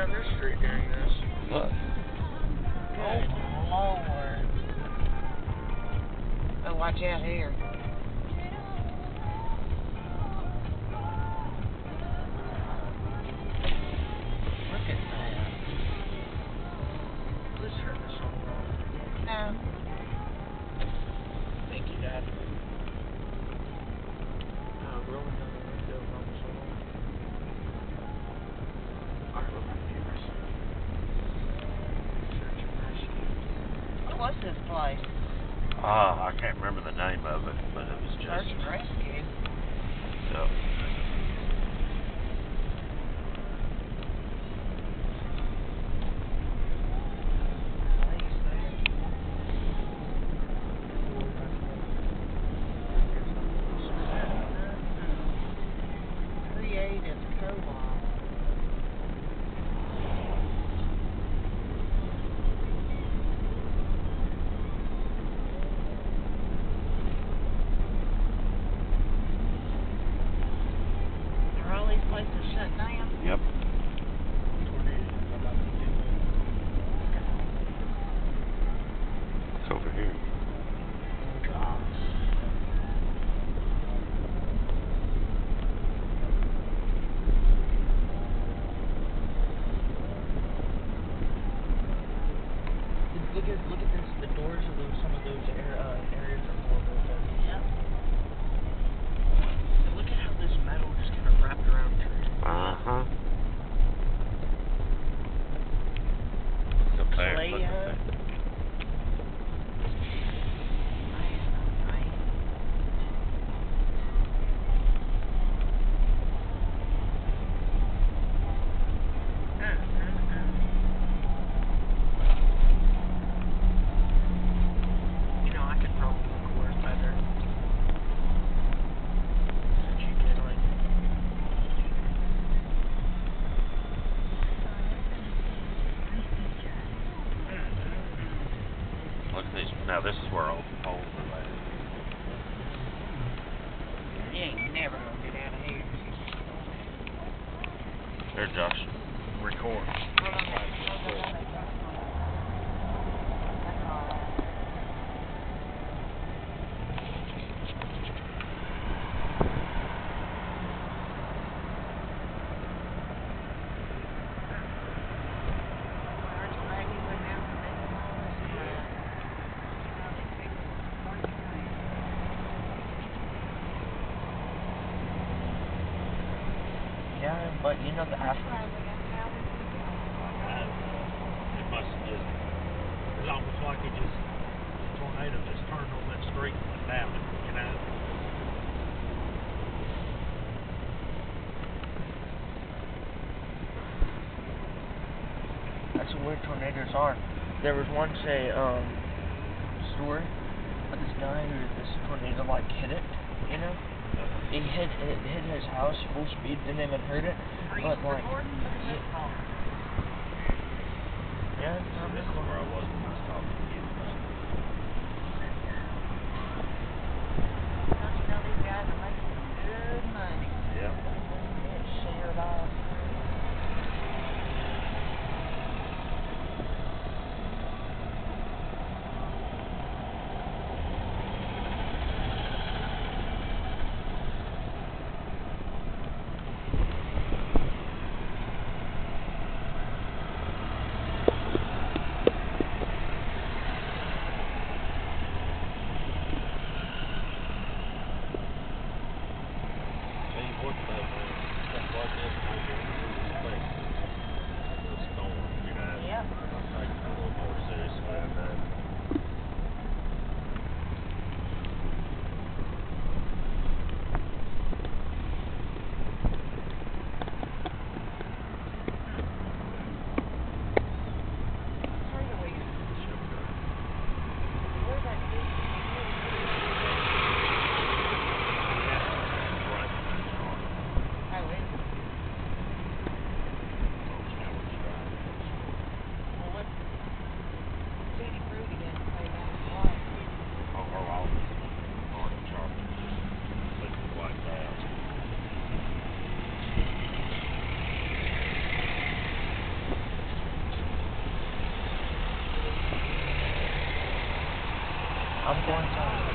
down this street during this. Look. Good Lord. Oh, watch out here. Look at that. Let's turn this on. No. Thank you, Dad. Really not going to go on this one. Alright, we're back here. Search and rescue. What was this place? I can't remember the name of it, but it was just. Search and rescue. So. Creative co-op. Are all these places shut down? Yep. It's over here. Gosh. Look at this. The doors of some of those areas are horrible. Yep. And look at how this metal just kind of wrapped around trees. Uh-huh. Up there. Look Leia. up there. You know, I could probably record better. Since you did like Look at these. Now this is where old are at. you ain't never gonna get out of here. There, Josh. Record. Yeah, but you know the after. It must have just, it's almost like it just, the tornado just turned on that street and went down, you know? That's what weird tornadoes are. There was once a story of this guy who this tornado like hit it, you know? It hit his house full speed, didn't even hurt it. But like yeah, This is where I was when I was talking to you. don't you know these guys are making some good money? Yep. Get shared off. I'm going to.